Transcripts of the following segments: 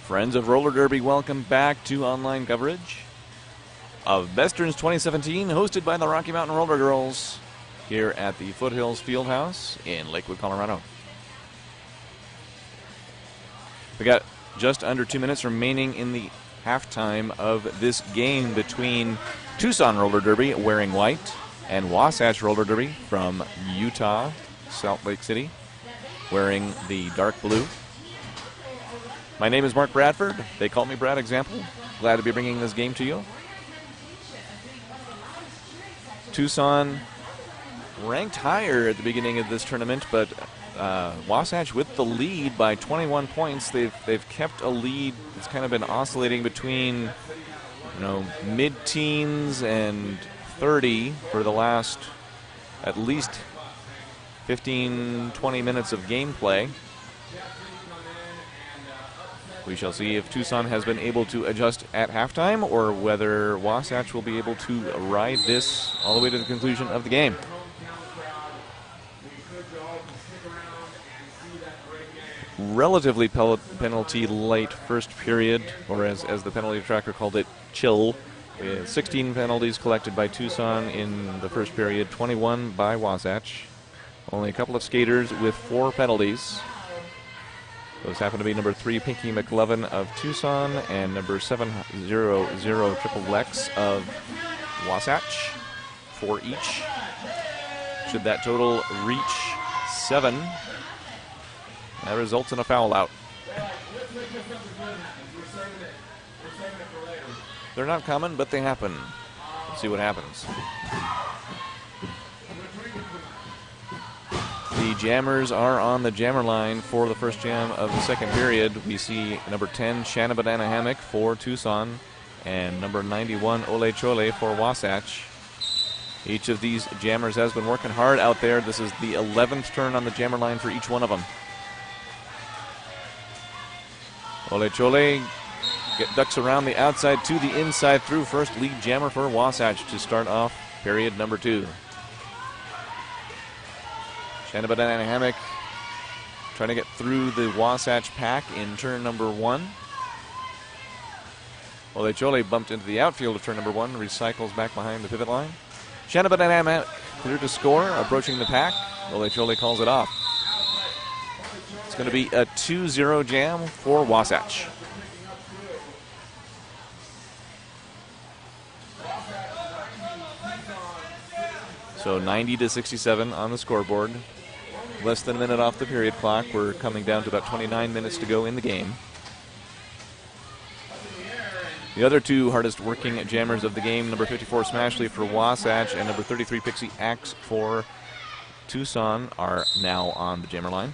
Friends of Roller Derby, welcome back to online coverage of BESTERNS 2017, hosted by the Rocky Mountain Roller Girls here at the Foothills Fieldhouse in Lakewood, Colorado. We got just under 2 minutes remaining in the halftime of this game between Tucson Roller Derby, wearing white, and Wasatch Roller Derby from Utah, Salt Lake City, wearing the dark blue. My name is Mark Bradford. They call me Brad Example. Glad to be bringing this game to you. Tucson ranked higher at the beginning of this tournament, but Wasatch with the lead by 21 points. They've kept a lead. It's kind of been oscillating between, mid-teens and 30 for the last at least 15, 20 minutes of gameplay. We shall see if Tucson has been able to adjust at halftime or whether Wasatch will be able to ride this all the way to the conclusion of the game. Relatively penalty light first period, or as the penalty tracker called it, chill. We had 16 penalties collected by Tucson in the first period, 21 by Wasatch. Only a couple of skaters with 4 penalties. Those happen to be number 3, Pinky McLovin of Tucson, and number 700 Triple Lex of Wasatch, 4 each. Should that total reach 7, that results in a foul out. They're not common, but they happen. Let's see what happens. The jammers are on the jammer line for the first jam of the second period. We see number 10, Shanna Banana Hammock for Tucson, and number 91, Ole Chole for Wasatch. Each of these jammers has been working hard out there. This is the 11th turn on the jammer line for each one of them. Ole Chole ducks around the outside to the inside through first lead jammer for Wasatch to start off period number 2. Shanna Banana Hammock trying to get through the Wasatch pack in turn number 1. Ole Chole bumped into the outfield of turn number 1, recycles back behind the pivot line. Shanna Banana Hammock clear to score, approaching the pack. Ole Chole calls it off. It's going to be a 2-0 jam for Wasatch. So 90-67 on the scoreboard. Less than a minute off the period clock. We're coming down to about 29 minutes to go in the game. The other 2 hardest working jammers of the game, number 54 Smashley for Wasatch and number 33 Pixie Axe for Tucson, are now on the jammer line.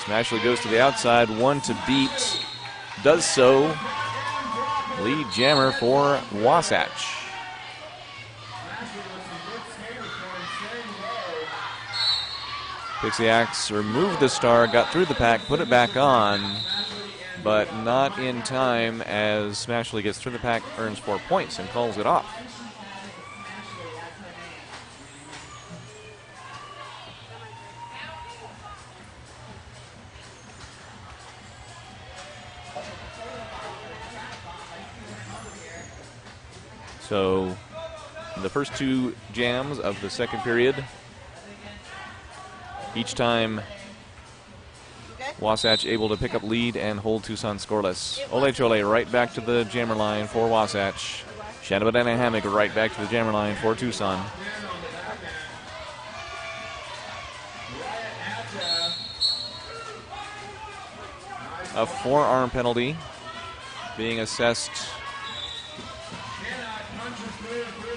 Smashley goes to the outside, 1 to beat. Does so. Lead jammer for Wasatch. Pixie Axe removed the star, got through the pack, put it back on, but not in time as Smashley gets through the pack, earns 4 points, and calls it off. So the first 2 jams of the second period, each time Wasatch able to pick up lead and hold Tucson scoreless. Ole Chole right back to the jammer line for Wasatch. Shanna Banana Hammock right back to the jammer line for Tucson. A forearm penalty being assessed,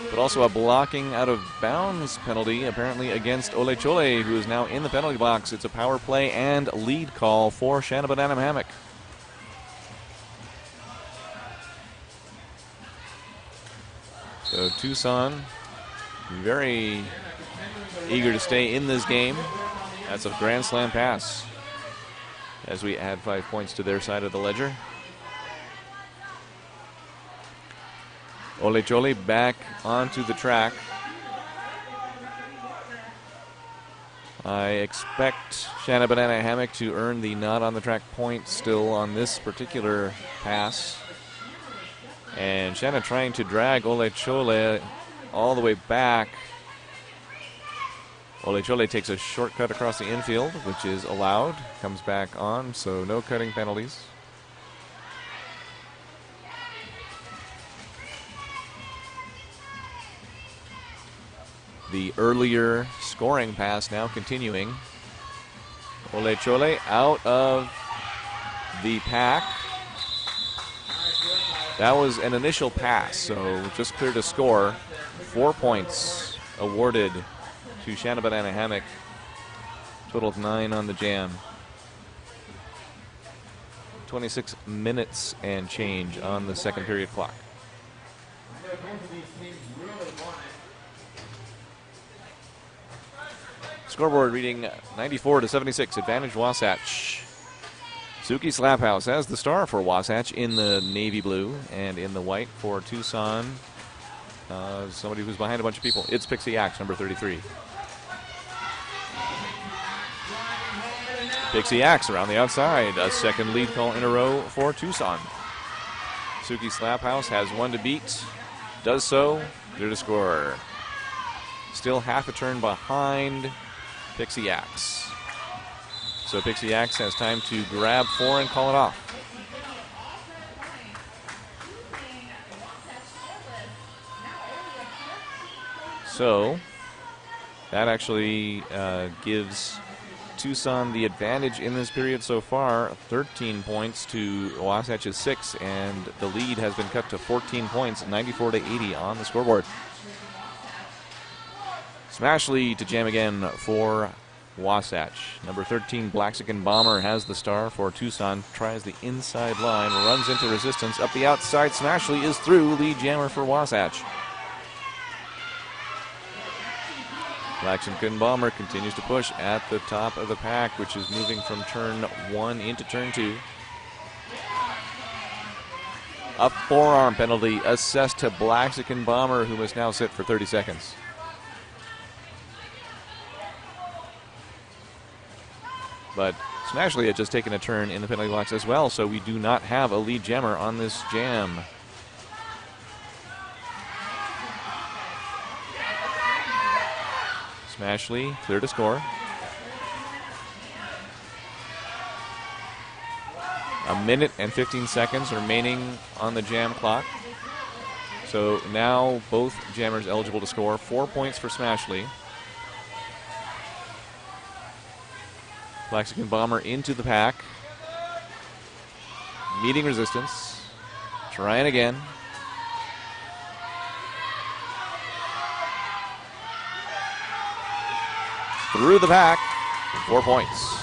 but also a blocking out of bounds penalty apparently against Ole Chole, who is now in the penalty box. It's a power play and lead call for Shanna Banana Hammock. So Tucson very eager to stay in this game. That's a grand slam pass as we add 5 points to their side of the ledger. Ole Chole back onto the track. I expect Shanna Banana Hammock to earn the not on the track point still on this particular pass. And Shanna trying to drag Ole Chole all the way back. Ole Chole takes a shortcut across the infield, which is allowed. Comes back on, so no cutting penalties. The earlier scoring pass now continuing. Ole Chole out of the pack. That was an initial pass, so just cleared a score. 4 points awarded to Shanna Banana Hammock. Total of 9 on the jam. 26 minutes and change on the second period clock. Scoreboard reading 94-76, advantage Wasatch. Suki Slaphouse has the star for Wasatch in the navy blue, and in the white for Tucson, somebody who's behind a bunch of people. It's Pixie Axe, number 33. Pixie Axe around the outside, a second lead call in a row for Tucson. Suki Slaphouse has one to beat, does so, clear to score. Still half a turn behind Pixie Axe. So Pixie Axe has time to grab 4 and call it off. So that actually gives Tucson the advantage in this period so far. 13 points to Wasatch's 6, and the lead has been cut to 14 points, 94-80 on the scoreboard. Smash lead to jam again for Wasatch. Number 13, Blaxican Bomber has the star for Tucson. Tries the inside line, runs into resistance. Up the outside, Smashley is through. Lead jammer for Wasatch. Blaxican Bomber continues to push at the top of the pack, which is moving from turn 1 into turn 2. A forearm penalty assessed to Blaxican Bomber, who must now sit for 30 seconds. But Smashley had just taken a turn in the penalty box as well, so we do not have a lead jammer on this jam. Smashley clear to score. A minute and 15 seconds remaining on the jam clock. So now both jammers eligible to score. 4 points for Smashley. Blaxican Bomber into the pack. Meeting resistance. Trying again. Through the pack. 4 points.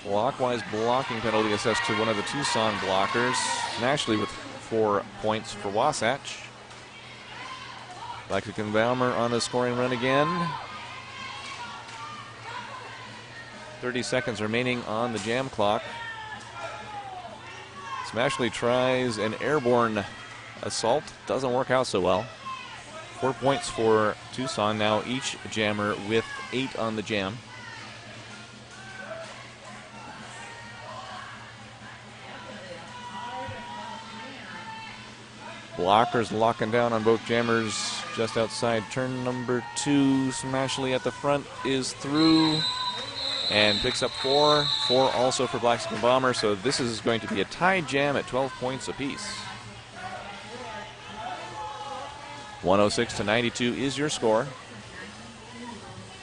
Clockwise blocking penalty assessed to one of the Tucson blockers. Ashley with 4 points for Wasatch. Blaxican Bomber on a scoring run again. 30 seconds remaining on the jam clock. Smashley tries an airborne assault. Doesn't work out so well. 4 points for Tucson. Now each jammer with 8 on the jam. Blockers locking down on both jammers just outside turn number 2. Smashley at the front is through. And picks up 4. 4 also for Blaxican Bomber, so this is going to be a tied jam at 12 points apiece. 106-92 is your score.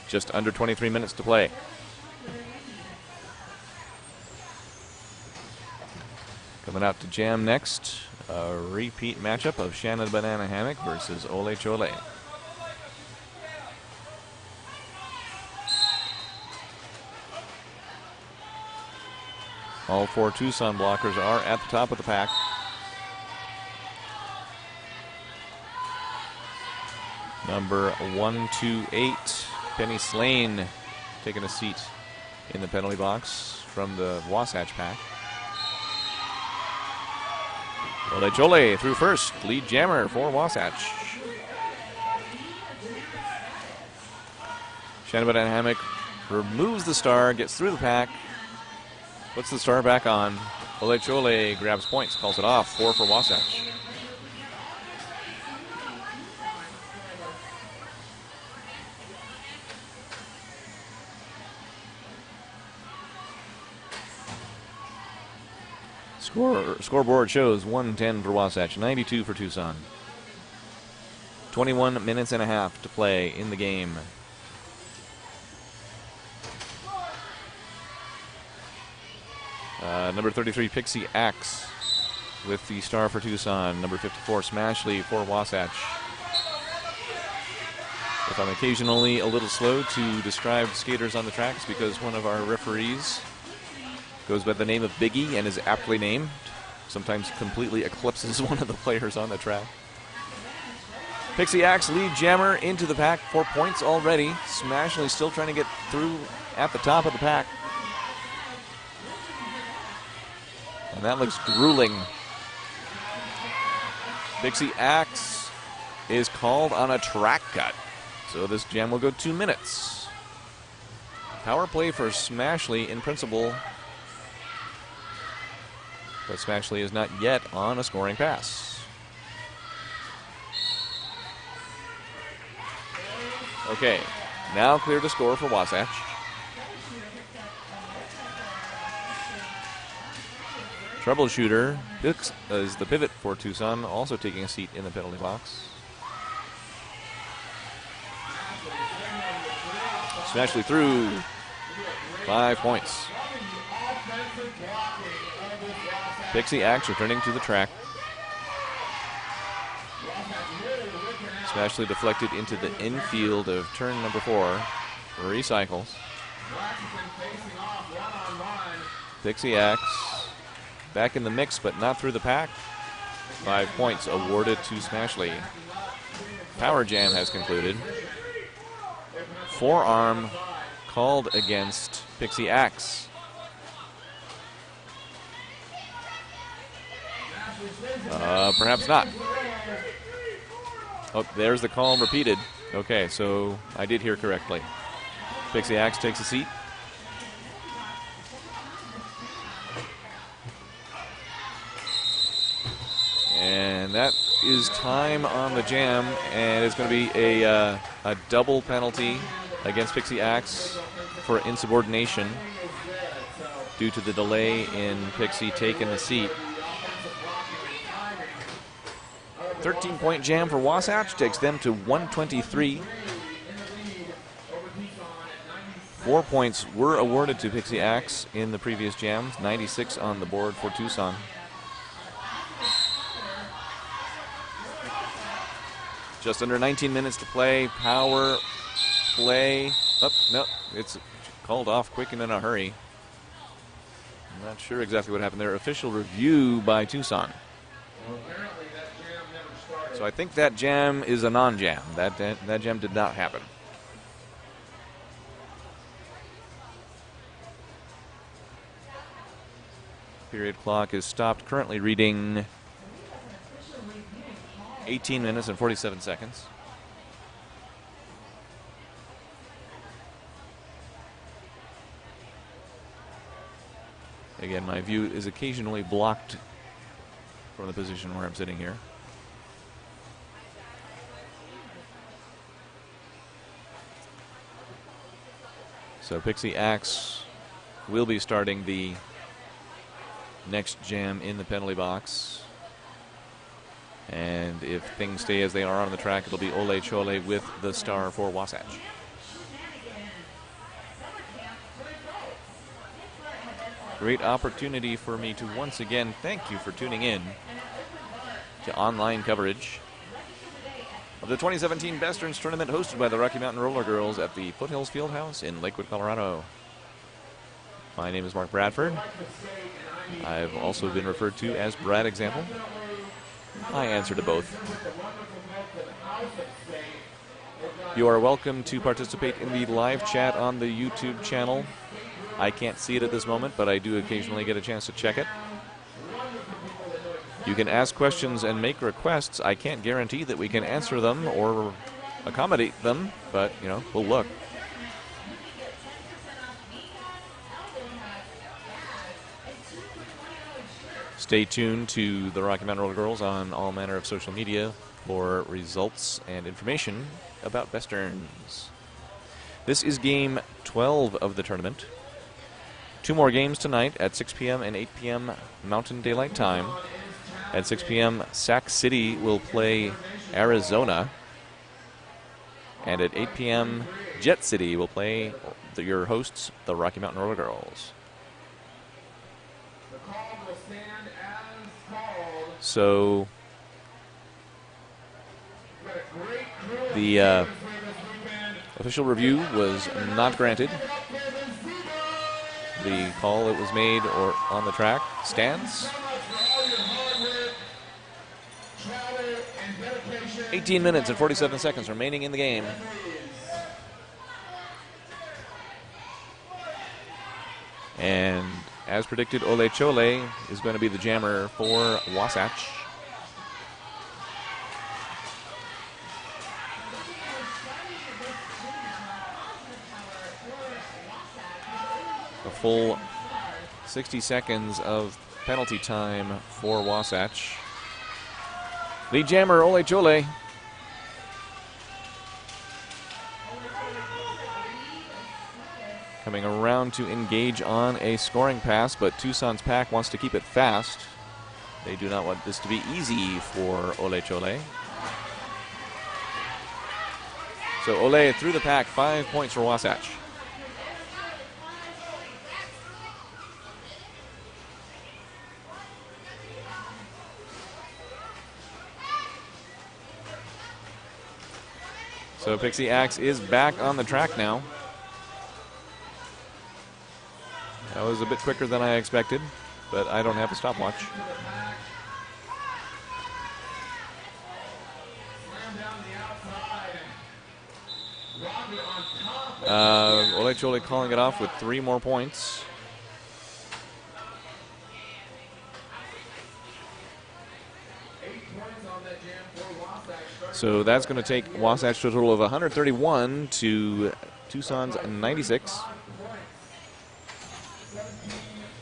Just under 23 minutes to play. Coming out to jam next, a repeat matchup of Shannon Banana Hammock versus Ole Chole. All 4 Tucson blockers are at the top of the pack. Number 128, Penny Slane, taking a seat in the penalty box from the Wasatch pack. Ole Chole through first, lead jammer for Wasatch. Shanaba Dynamic removes the star, gets through the pack, puts the star back on. Ole Chole grabs points, calls it off. 4 for Wasatch. Scoreboard shows 110 for Wasatch, 92 for Tucson. 21 minutes and a half to play in the game. Number 33, Pixie Axe with the star for Tucson. Number 54, Smashley for Wasatch. If I'm occasionally a little slow to describe skaters on the tracks because one of our referees goes by the name of Biggie and is aptly named, sometimes completely eclipses one of the players on the track. Pixie Axe lead jammer into the pack, 4 points already. Smashley still trying to get through at the top of the pack. And that looks grueling. Pixie Axe is called on a track cut, so this jam will go 2 minutes. Power play for Smashley in principle, but Smashley is not yet on a scoring pass. Okay, now clear to score for Wasatch. Troubleshooter is the pivot for Tucson, also taking a seat in the penalty box. Smashley through. 5 points. Pixie Axe returning to the track. Smashley deflected into the infield of turn number 4. Recycles. Pixie Axe back in the mix, but not through the pack. 5 points awarded to Smashley. Power jam has concluded. Forearm called against Pixie Axe. Perhaps not. Oh, there's the call repeated. Okay, so I did hear correctly. Pixie Axe takes a seat. And that is time on the jam, and it's going to be a double penalty against Pixie Axe for insubordination due to the delay in Pixie taking the seat. 13-point jam for Wasatch takes them to 123. 4 points were awarded to Pixie Axe in the previous jams, 96 on the board for Tucson. Just under 19 minutes to play. Power play. Oh, no, it's called off quick and in a hurry. I'm not sure exactly what happened there. Official review by Tucson. So I think that jam is a non-jam. That jam did not happen. Period clock is stopped, currently reading 18 minutes and 47 seconds. Again, my view is occasionally blocked from the position where I'm sitting here. So Pixie Axe will be starting the next jam in the penalty box. And if things stay as they are on the track, it'll be Ole Chole with the star for Wasatch. Great opportunity for me to once again thank you for tuning in to online coverage of the 2017 BESTERNS tournament hosted by the Rocky Mountain Roller Girls at the Foothills Fieldhouse in Lakewood, Colorado. My name is Mark Bradford. I've also been referred to as Brad Example. I answer to both. You are welcome to participate in the live chat on the YouTube channel. I can't see it at this moment, but I do occasionally get a chance to check it. You can ask questions and make requests. I can't guarantee that we can answer them or accommodate them, but, you know, we'll look. Stay tuned to the Rocky Mountain Roller Girls on all manner of social media for results and information about BESTERNS. This is game 12 of the tournament. 2 more games tonight at 6 p.m. and 8 p.m. Mountain Daylight Time. At 6 p.m., Sac City will play Arizona. And at 8 p.m., Jet City will play your hosts, the Rocky Mountain Roller Girls. So the official review was not granted. The call that was made or on the track stands. 18 minutes and 47 seconds remaining in the game. And as predicted, Ole Chole is going to be the jammer for Wasatch. A full 60 seconds of penalty time for Wasatch. Lead jammer Ole Chole. Coming around to engage on a scoring pass, but Tucson's pack wants to keep it fast. They do not want this to be easy for Ole Chole. So Ole through the pack, 5 points for Wasatch. So Pixie Axe is back on the track now. That was a bit quicker than I expected, but I don't have a stopwatch. Ole Chole calling it off with 3 more points. So that's going to take Wasatch to a total of 131 to Tucson's 96.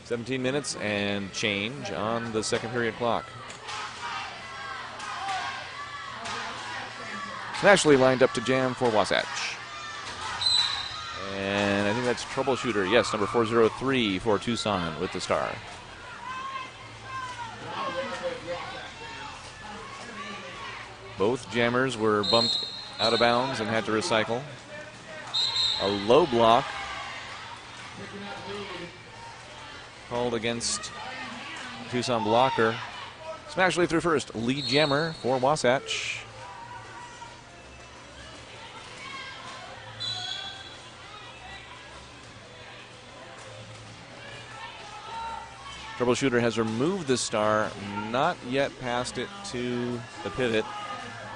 17 minutes and change on the second period clock. Smashley lined up to jam for Wasatch. And I think that's Troubleshooter. Yes, number 403 for Tucson with the star. Both jammers were bumped out of bounds and had to recycle. A low block called against Tucson blocker. Smashley through first. Lead jammer for Wasatch. Troubleshooter has removed the star, not yet passed it to the pivot.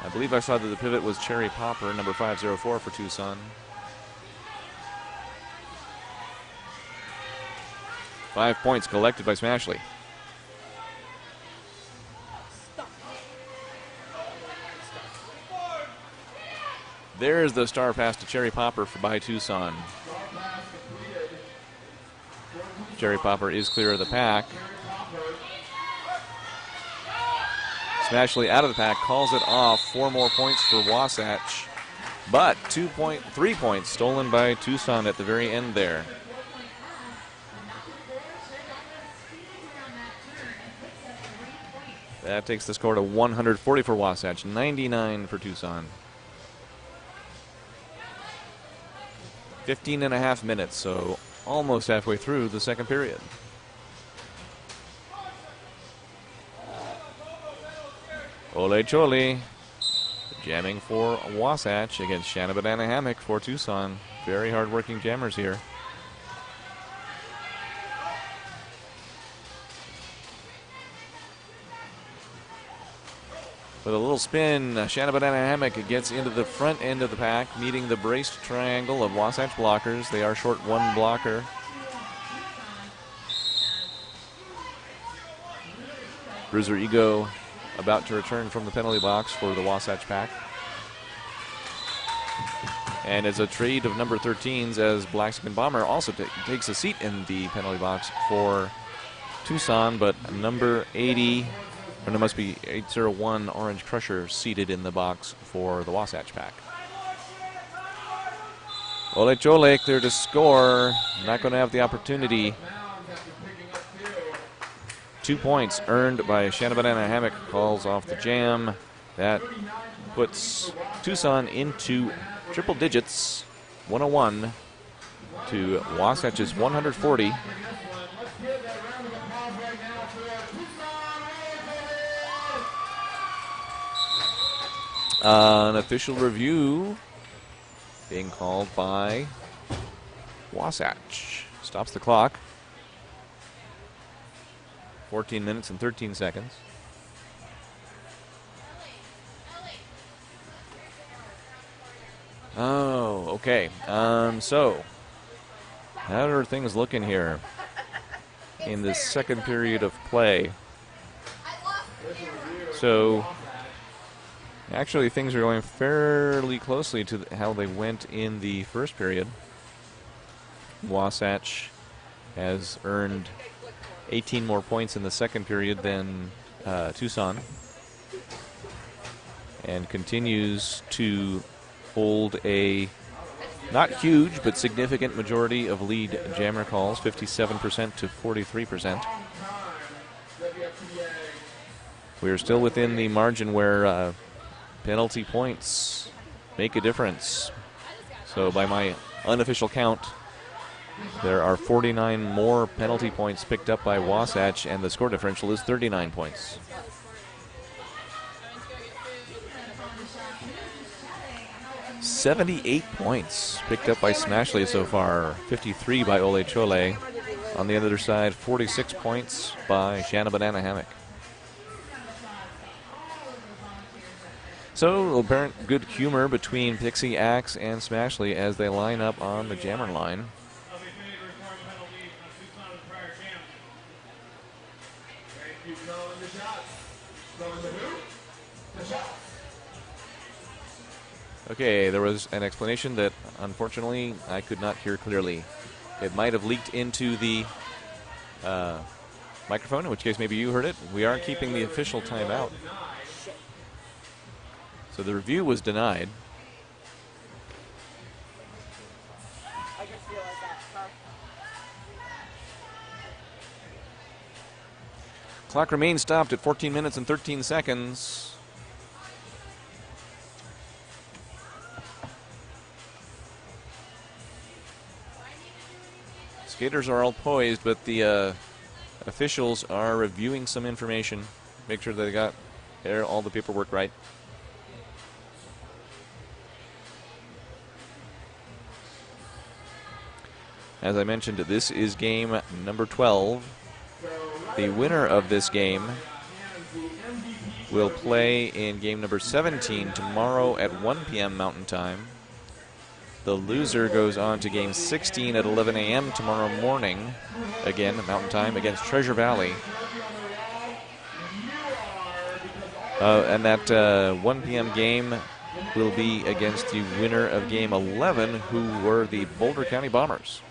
I believe I saw that the pivot was Cherry Popper, number 504 for Tucson. 5 points collected by Smashley. There's the star pass to Cherry Popper by Tucson. Cherry Popper is clear of the pack. Smashley out of the pack, calls it off. 4 more points for Wasatch. But 3 points stolen by Tucson at the very end there. That takes the score to 140 for Wasatch, 99 for Tucson. 15 and a half minutes, so almost halfway through the second period. Ole Chole jamming for Wasatch against Shanna Banana Hammock for Tucson. Very hard-working jammers here. With a little spin, Shanna Banana Hammock gets into the front end of the pack, meeting the braced triangle of Wasatch blockers. They are short 1 blocker. Bruiser Ego about to return from the penalty box for the Wasatch pack. And it's a trade of number 13s as Blackskin Bomber also takes a seat in the penalty box for Tucson, but number 80, or there must be 801 Orange Crusher seated in the box for the Wasatch pack. Ole Chole clear to score. Not going to have the opportunity. 2 points earned by Shanna Banana Hammock. Calls off the jam. That puts Tucson into triple digits. 101 to Wasatch's 140. An official review being called by Wasatch. Stops the clock. 14 minutes and 13 seconds. Oh, okay. So, how are things looking here in this second period of play? So, actually, things are going fairly closely to how they went in the first period. Wasatch has earned 18 more points in the second period than Tucson, and continues to hold a not huge but significant majority of lead jammer calls, 57% to 43%. We're still within the margin where penalty points make a difference. So by my unofficial count, there are 49 more penalty points picked up by Wasatch, and the score differential is 39 points. $78 points picked up by Smashley so far, 53 by Ole Chole. On the other side, 46 points by Shanna Banana Hammock. So, apparent good humor between Pixie Axe and Smashley as they line up on the jammer line. Okay, there was an explanation that unfortunately I could not hear clearly. It might have leaked into the microphone, in which case maybe you heard it. We are keeping the official timeout. So the review was denied. Clock remains stopped at 14 minutes and 13 seconds. Skaters are all poised, but the officials are reviewing some information. Make sure they got all the paperwork right. As I mentioned, this is game number 12. The winner of this game will play in game number 17 tomorrow at 1 p.m. Mountain Time. The loser goes on to game 16 at 11 a.m. tomorrow morning, again, Mountain Time, against Treasure Valley. And that 1 p.m. game will be against the winner of game 11, who were the Boulder County Bombers.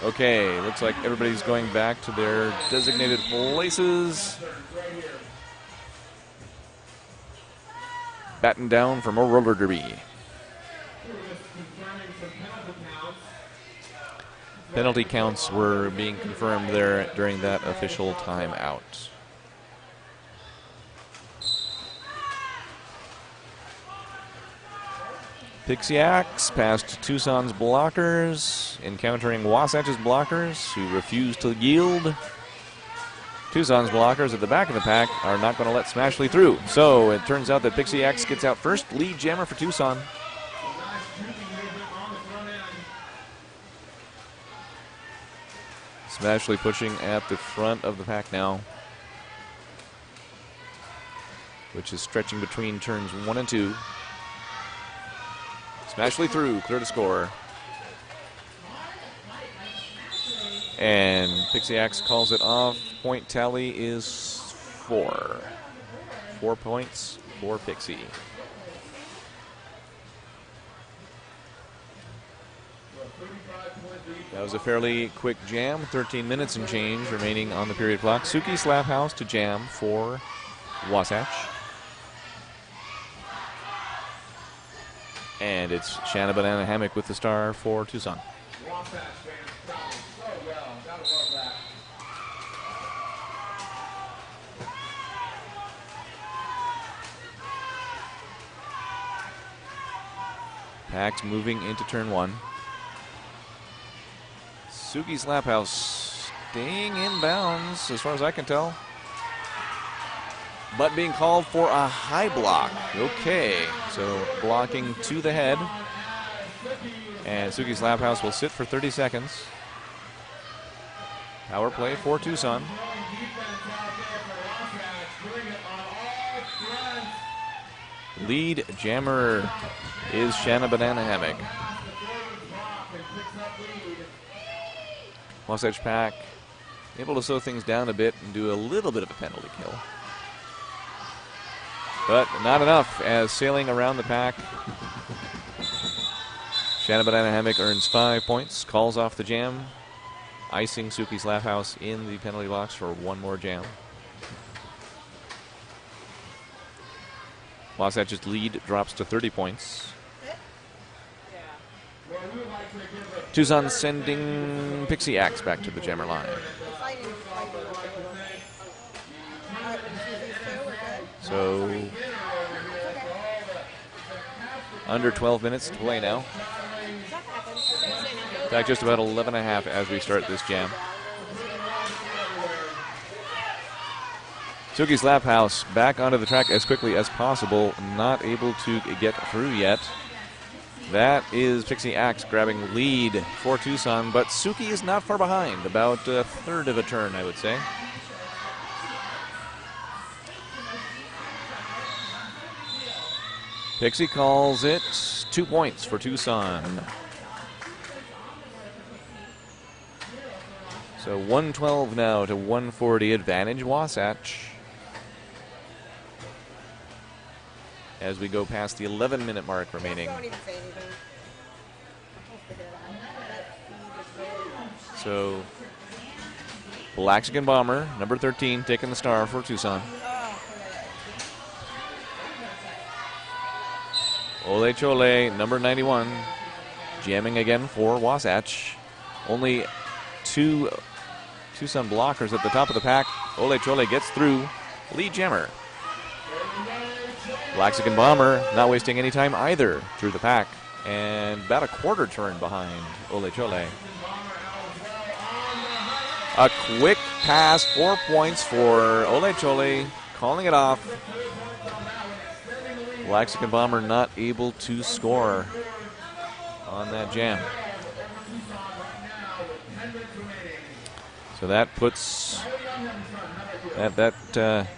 Okay, looks like everybody's going back to their designated places. Batten down for more roller derby. Penalty counts were being confirmed there during that official timeout. Pixie Axe past Tucson's blockers, encountering Wasatch's blockers, who refuse to yield. Tucson's blockers at the back of the pack are not going to let Smashley through. So it turns out that Pixie Axe gets out first. Lead jammer for Tucson. Smashley pushing at the front of the pack now, which is stretching between turns 1 and 2. Smashley through, clear to score. And Pixie Axe calls it off. Point tally is 4. 4 points for Pixie. That was a fairly quick jam, 13 minutes and change remaining on the period clock. Suki Slap House to jam for Wasatch. And it's Shanna Banana Hammock with the star for Tucson. Packed moving into turn 1. Suki Slap House staying in bounds as far as I can tell. But being called for a high block. Okay, so blocking to the head. And Suki Slap House will sit for 30 seconds. Power play for Tucson. Lead jammer is Shanna Banana Hammock. Wasatch Pack able to slow things down a bit and do a little bit of a penalty kill. But not enough, as sailing around the pack, Shanna Banana Hammock earns 5 points, calls off the jam, icing Suki Slap House in the penalty box for one more jam. Wasatch's lead drops to 30 points. Tucson sending Pixie Axe back to the jammer line. So, under 12 minutes to play now. In fact, just about 11 and a half as we start this jam. Suki Slap House back onto the track as quickly as possible. Not able to get through yet. That is Pixie Axe grabbing lead for Tucson, but Suki is not far behind. About a third of a turn, I would say. Pixie calls it 2 points for Tucson. So 112 now to 140 advantage Wasatch. As we go past the 11-minute mark remaining. Don't even say anything. So, Blaxican Bomber, number 13, taking the star for Tucson. Ole Chole, number 91, jamming again for Wasatch. Only 2 Tucson blockers at the top of the pack. Ole Chole gets through. Lead jammer. Blaxican Bomber not wasting any time either through the pack. And about a quarter turn behind Ole Chole. A quick pass, 4 points for Ole Chole, calling it off. Blaxican Bomber not able to score on that jam. So that puts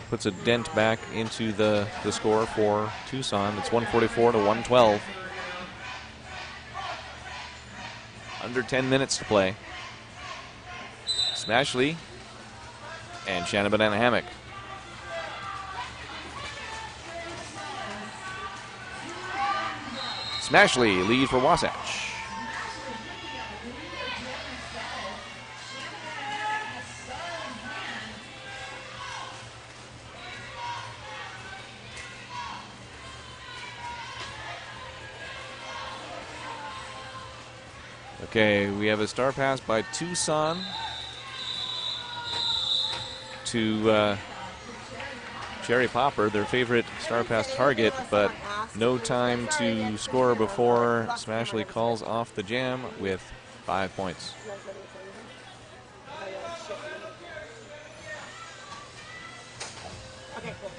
puts a dent back into the score for Tucson. It's 144 to 112. Under 10 minutes to play. Smashley and Shanna Banana Hammock. Smashley lead for Wasatch. Okay, we have a star pass by Tucson to Cherry Popper, their favorite star pass target, but no time to score before Smashley calls off the jam with 5 points. Okay, cool.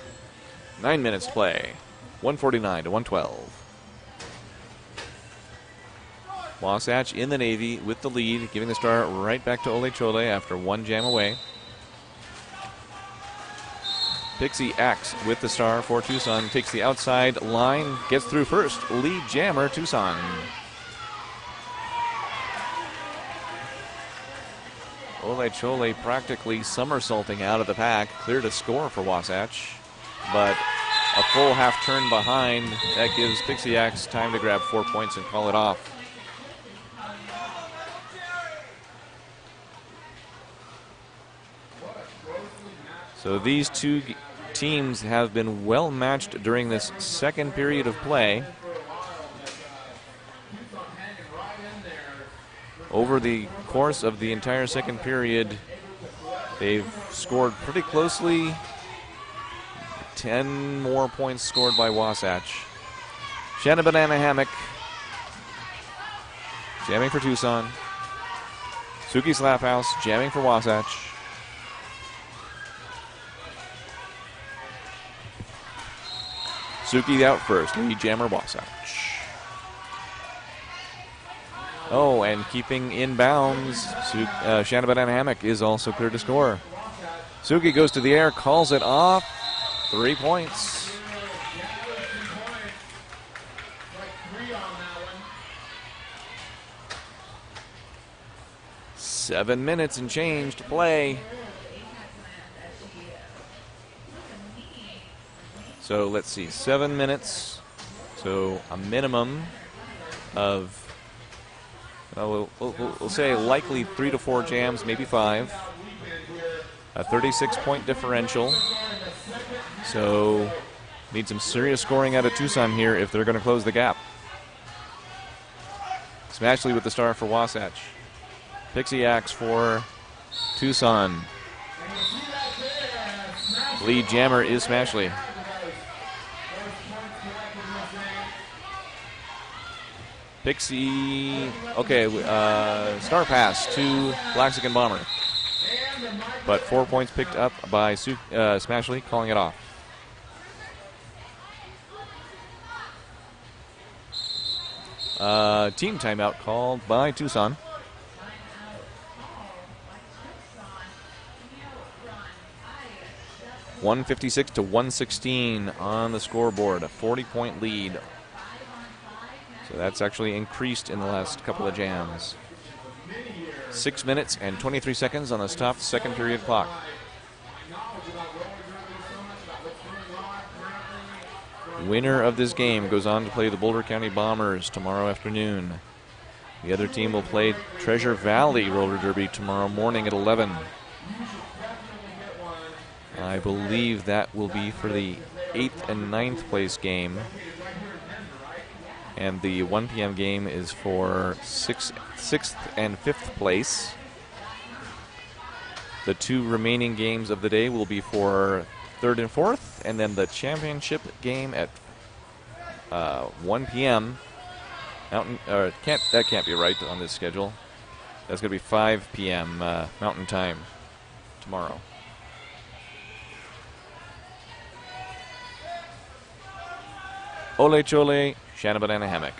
9 minutes to play. 149 to 112. Wasatch in the Navy with the lead, giving the star right back to Ole Chole after one jam away. Pixie Axe with the star for Tucson, takes the outside line, gets through first. Lead jammer, Tucson. Ole Chole practically somersaulting out of the pack, clear to score for Wasatch, but a full half turn behind. That gives Pixie Axe time to grab 4 points and call it off. So these two teams have been well matched during this second period of play. Over the course of the entire second period, they've scored pretty closely. 10 more points scored by Wasatch. Shannon Banana Hammock jamming for Tucson. Suki Slap House jamming for Wasatch. Suki out first, lead jammer Wasatch. Oh, and keeping in bounds, Shannon Banana Hammock is also clear to score. Suki goes to the air, calls it off. 3 points. Seven minutes and change to play. So let's see, 7 minutes. So a minimum of, we'll say likely 3 to 4 jams, maybe 5. A 36-point differential. So need some serious scoring out of Tucson here if they're going to close the gap. Smashley with the star for Wasatch. Pixie Axe for Tucson. Lead jammer is Smashley. Pixie, okay, star pass to Blaxican Bomber. But 4 points picked up by Smashley, calling it off. Team timeout called by Tucson. .156 to 116 on the scoreboard, a 40-point lead. So that's actually increased in the last couple of jams. 6 minutes and 23 seconds on the stopped second period clock. Winner of this game goes on to play the Boulder County Bombers tomorrow afternoon. The other team will play Treasure Valley Roller Derby tomorrow morning at 11. I believe that will be for the 8th and 9th place game. And the 1 p.m. game is for 6th and 5th place. The 2 remaining games of the day will be for 3rd and 4th, and then the championship game at 1 p.m. That can't be right on this schedule. That's going to be 5 p.m. Mountain Time tomorrow. Ole Chole, Shannon Banana Hammock.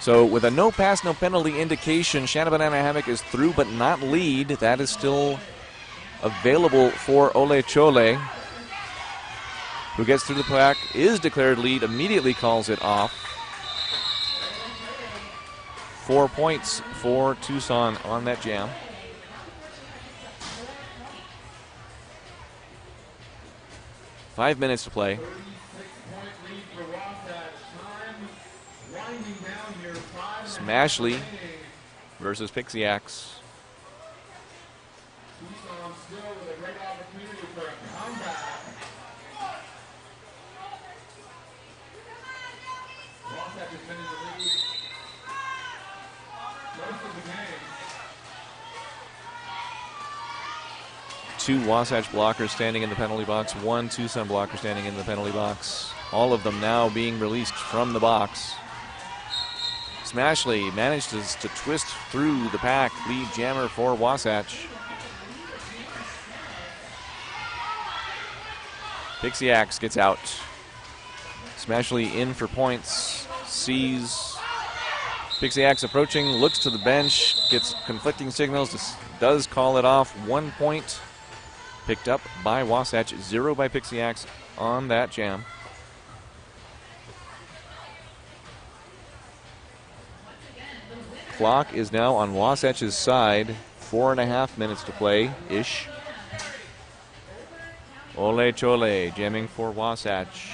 So with a no pass, no penalty indication, Shannon Banana Hammock is through but not lead. That is still available for Ole Chole, who gets through the pack, is declared lead, immediately calls it off. 4 points for Tucson on that jam. Five minutes to play. Smashley versus Pixie Axe. Two Wasatch blockers standing in the penalty box, one Tucson blocker standing in the penalty box. All of them now being released from the box. Smashley manages to twist through the pack, lead jammer for Wasatch. Pixie Axe gets out. Smashley in for points, sees Pixie Axe approaching, looks to the bench, gets conflicting signals, does call it off. 1 point picked up by Wasatch, 0 by Pixie Axe on that jam. Clock is now on Wasatch's side. 4.5 minutes to play-ish. Ole Chole jamming for Wasatch.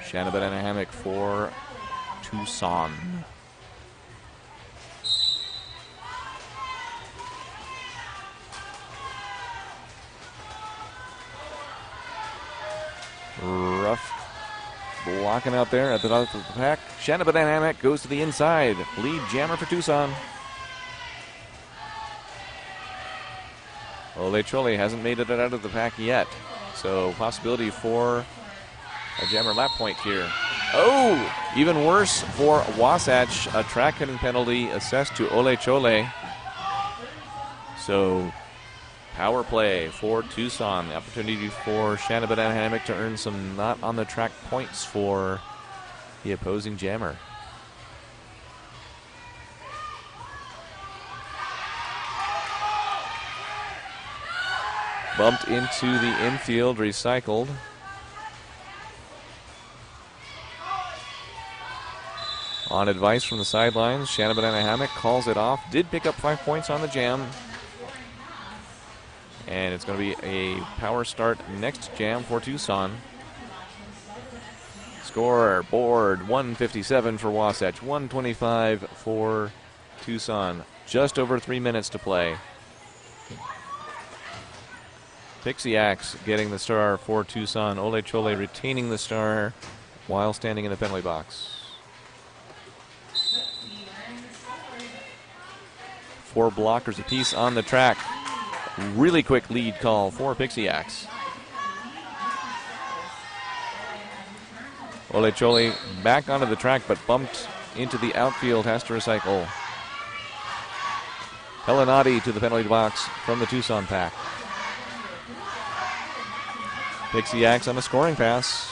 Shanna Banana Hammock for Tucson. Rough blocking out there at the top of the pack. Shanna Banana Hammock goes to the inside. Lead jammer for Tucson. Ole Chole hasn't made it out of the pack yet. So possibility for a jammer lap point here. Oh, even worse for Wasatch. A track cutting penalty assessed to Ole Chole. So power play for Tucson. The opportunity for Shanna Banana Hammock to earn some not on the track points for the opposing jammer. Bumped into the infield, recycled. On advice from the sidelines, Shanna Banana Hammock calls it off. Did pick up 5 points on the jam. And it's going to be a power start next jam for Tucson. Score board 157 for Wasatch, 125 for Tucson. Just over 3 minutes to play. Pixie Axe getting the star for Tucson. Ole Chole retaining the star while standing in the penalty box. 4 blockers apiece on the track. Really quick lead call for Pixie Axe. Ole Chole back onto the track but bumped into the outfield, has to recycle. Helenati to the penalty box from the Tucson pack. Pixie Axe on a scoring pass.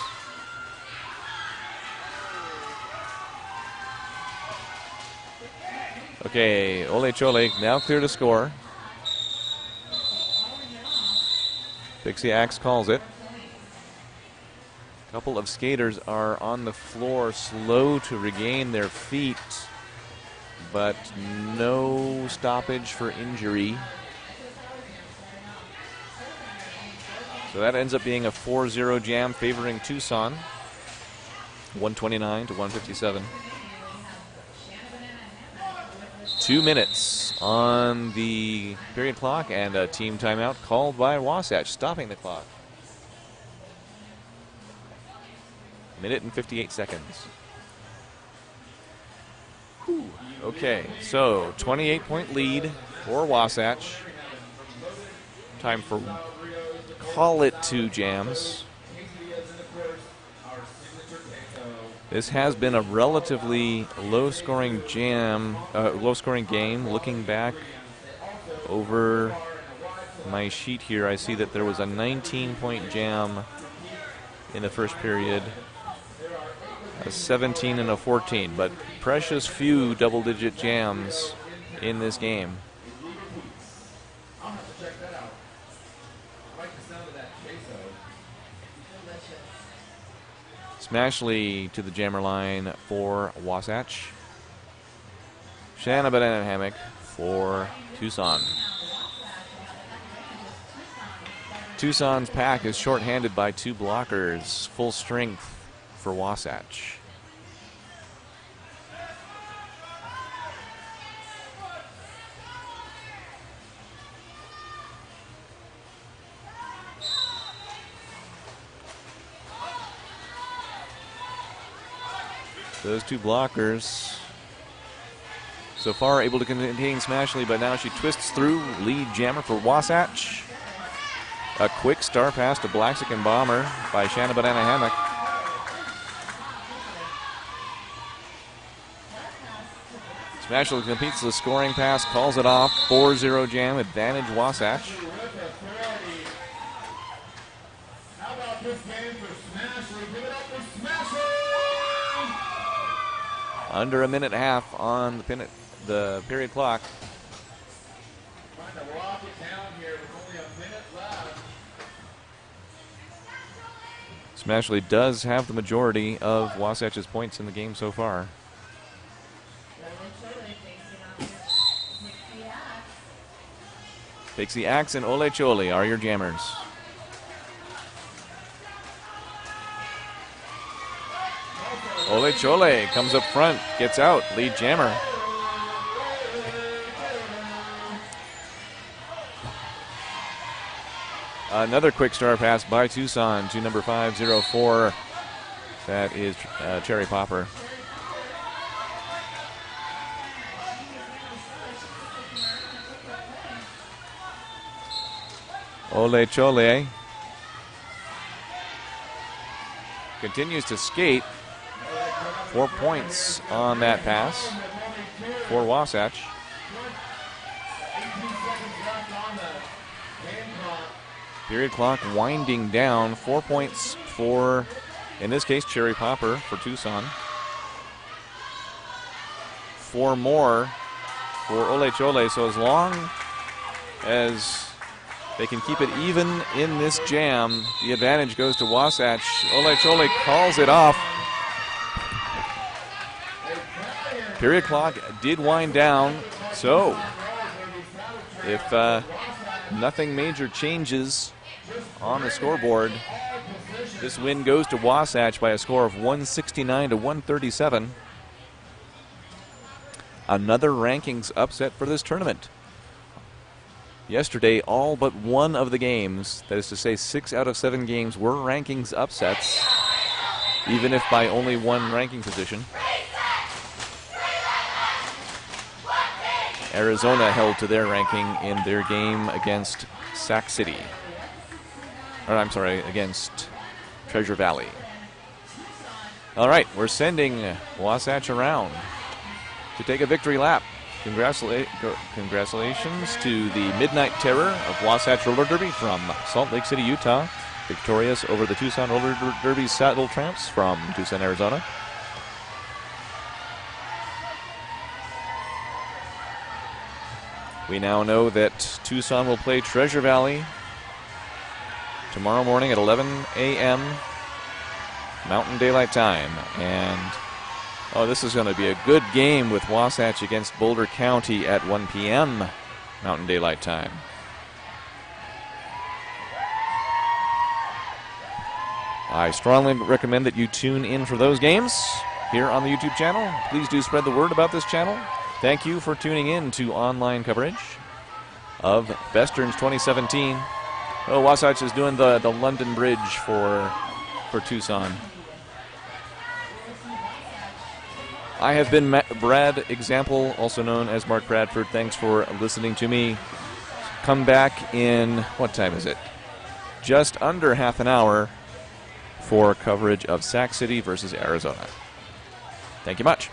Okay, Ole Chole now clear to score. Pixie Axe calls it. A couple of skaters are on the floor, slow to regain their feet, but no stoppage for injury. So that ends up being a 4-0 jam favoring Tucson. 129 to 157. 2 minutes on the period clock and a team timeout called by Wasatch, stopping the clock. Minute and 58 seconds. Whew. Okay, so 28-point lead for Wasatch. Time for, call it 2 jams. This has been a relatively low-scoring game. Looking back over my sheet here, I see that there was a 19-point jam in the first period, a 17 and a 14, but precious few double-digit jams in this game. Smashley to the jammer line for Wasatch. Shanna Banana Hammock for Tucson. Tucson's pack is shorthanded by 2 blockers. Full strength for Wasatch. Those 2 blockers so far able to contain Smashley, but now she twists through. Lead jammer for Wasatch. A quick star pass to Blaxic and Bomber by Shanna Banana Hammock. Smashley completes the scoring pass, calls it off. 4-0 jam, advantage Wasatch. How about this game for Smashley? Give it up for Smashley! Under a minute and a half on the period clock. Trying to lock it down here with only a minute left. Smashley does have the majority of Wasatch's points in the game so far. Takes the axe, and Ole Chole are your jammers. Ole Chole comes up front, gets out, lead jammer. Another quick star pass by Tucson to number 504. That is Cherry Popper. Ole Chole continues to skate. 4 points on that pass for Wasatch. Period clock winding down. 4 points for, in this case, Cherry Popper for Tucson. 4 more for Ole Chole. So as long as they can keep it even in this jam, the advantage goes to Wasatch. Ole Chole calls it off. Period clock did wind down. So if nothing major changes on the scoreboard, this win goes to Wasatch by a score of 169 to 137. Another rankings upset for this tournament. Yesterday, all but one of the games, that is to say 6 out of 7 games, were rankings upsets, even if by only one ranking position. Arizona held to their ranking in their game against Sac City. Or I'm sorry, against Treasure Valley. All right, we're sending Wasatch around to take a victory lap. Congratulations to the Midnight Terror of Wasatch Roller Derby from Salt Lake City, Utah. Victorious over the Tucson Roller Derby Saddle Tramps from Tucson, Arizona. We now know that Tucson will play Treasure Valley tomorrow morning at 11 a.m. Mountain Daylight Time. And this is going to be a good game with Wasatch against Boulder County at 1 p.m. Mountain Daylight Time. I strongly recommend that you tune in for those games here on the YouTube channel. Please do spread the word about this channel. Thank you for tuning in to online coverage of BESTERNS 2017. Wasatch is doing the London Bridge for Tucson. I have been Brad Example, also known as Mark Bradford. Thanks for listening to me. Come back in, what time is it? Just under half an hour for coverage of Sac City versus Arizona. Thank you much.